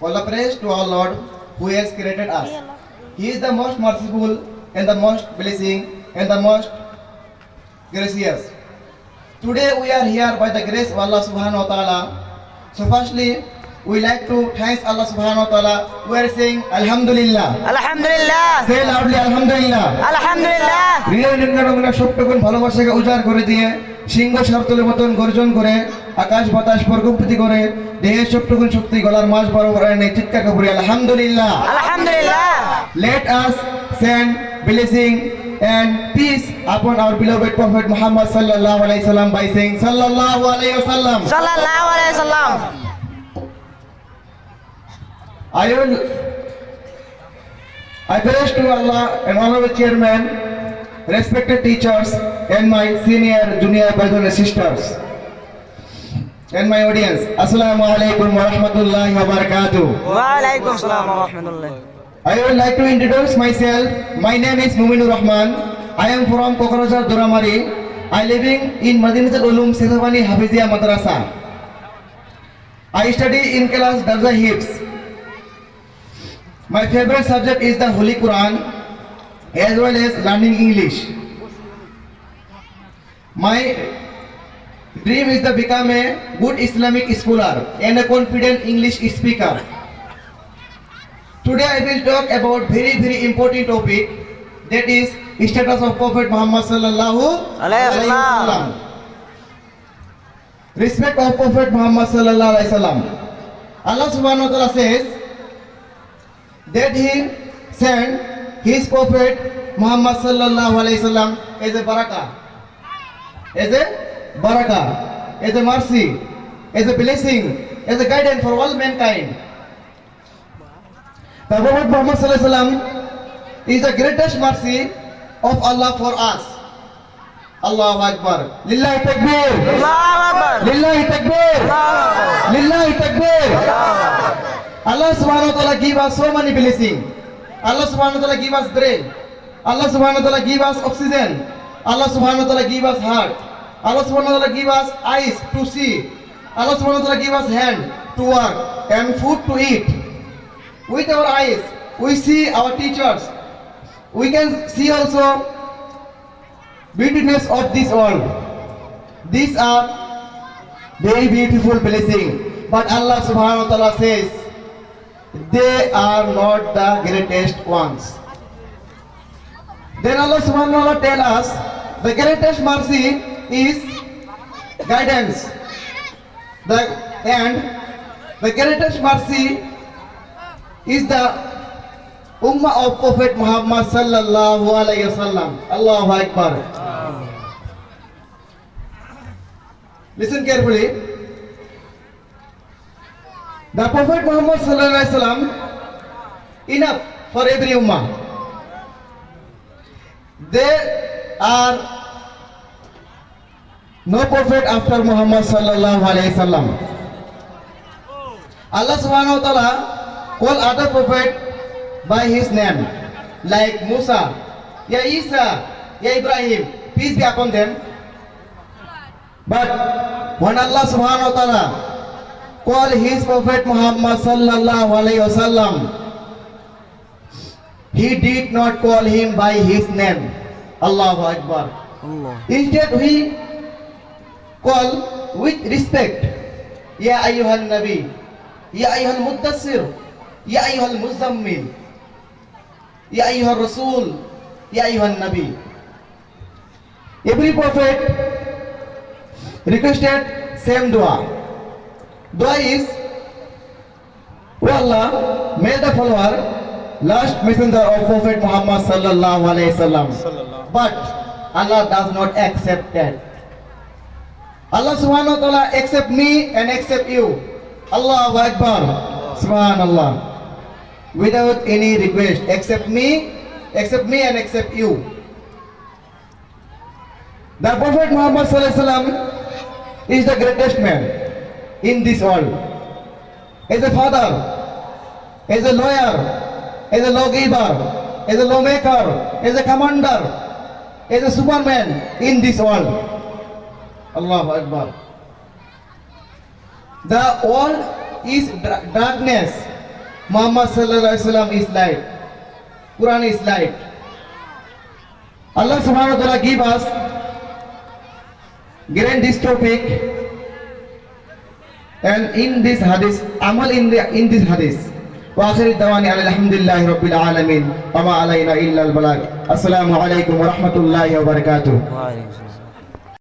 All the praise to our Lord who has created us. He is the most merciful and the most blessing and the most gracious. Today we are here by the grace of Allah subhanahu wa ta'ala. So firstly, we like to thank Allah subhanahu wa ta'ala. We are saying Alhamdulillah. Alhamdulillah. Say loudly Alhamdulillah. Alhamdulillah. হৃদয় নির্গণনা সবটুকুন ভালোবাসাকে উজাড় করে দিয়ে সিংহ সারতুলের মতন গর্জন করে আকাশ বাতাস প্রকম্পিত করে দেহের সবটুকুন শক্তি গলার মাস বরাবর এনে চিৎকার করে আলহামদুলিল্লাহ। Alhamdulillah. Let us send blessing and peace upon our beloved Prophet Muhammad sallallahu alaihi wasallam by saying sallallahu alaihi wasallam. Sallallahu alaihi wasallam. I praise to Allah and honorable chairman, respected teachers, and my senior, junior brothers and sisters, and my audience. Assalamu alaikum wa rahmatullahi wa barakatuh. Wa alaikum salam wa rahmatullah. I would like to introduce myself. My name is Muminur Rahman. I am from Kokorojar, Duramari. I living in Madinatul Ulum Sesavani Hafizia Madrasa. I study in class Darja Hifz. My favorite subject is the Holy Quran as well as learning English. My dream is to become a good Islamic scholar and a confident English speaker. Today I will talk about very important topic, that is status of Prophet Muhammad sallallahu alaihi wasallam. Respect of Prophet Muhammad sallallahu alaihi wasallam. Allah subhanahu wa ta'ala says that he sent his prophet Muhammad sallallahu alaihi wasallam as a barakah, as a mercy, as a blessing, as a guidance for all mankind. The Prophet Muhammad sallallahu alaihi wasallam is the greatest mercy of Allah for us. Allahu Akbar. Lillahi takbir. Allahu Akbar. Lillahi takbir. Allahu Akbar. Lillahi takbir. Allah subhanahu wa ta'ala give us so many blessings. Allah subhanahu wa ta'ala give us brain. Allah subhanahu wa ta'ala give us oxygen. Allah subhanahu wa ta'ala give us heart. Allah subhanahu wa ta'ala give us eyes to see. Allah subhanahu wa ta'ala give us hand to work and food to eat. With our eyes, we see our teachers. We can see also beautiness of this world. These are very beautiful blessings. But Allah subhanahu wa ta'ala says, they are not the greatest ones. Then Allah subhanahu wa ta'ala tell us the greatest mercy is guidance. And the greatest mercy is the ummah of Prophet Muhammad sallallahu alaihi wasallam. Allahu Akbar. Listen carefully. The Prophet Muhammad sallallahu alaihi wasallam enough for every ummah. There are no prophet after Muhammad sallallahu alaihi wasallam. Allah subhanahu wa ta'ala call other prophet by his name, like Musa, Ya Isa, Ya Ibrahim, peace be upon them. But when Allah subhanahu wa ta'ala call his prophet Muhammad sallallahu alaihi wasallam, he did not call him by his name. Allahu Akbar. Instead he call with respect, Ya ayyuhan nabi, Ya ayyuhal muddassir, Ya ayyuhal muzammil, Ya ayyuhal rasul, Ya ayyuhan nabi. Every prophet requested same dua. Dua is, O Allah, may the follower last messenger of Prophet Muhammad sallallahu alaihi wasallam. But Allah does not accept that. Allah subhanahu wa ta'ala accept me and accept you. Allahu Akbar. Subhanallah. Without any request, accept me and accept you. The Prophet Muhammad sallallahu alaihi wasallam is the greatest man in this world. As a father, as a lawyer, as a lawgiver, as a lawmaker, as a commander, as a superman in this world. Allahu Akbar. The world is darkness Muhammad sallallahu alaihi wasallam is light. Quran is light. Allah subhanahu wa ta'ala give us grant this topic, and in this hadith, amal in this hadith. Wa akhir dawani alhamdulillahi rabbil alamin. Wa ma alayna illa al balag. Assalamu alaikum wa rahmatullahi wa barakatuh. ওয়ালাইকুম আসসালাম।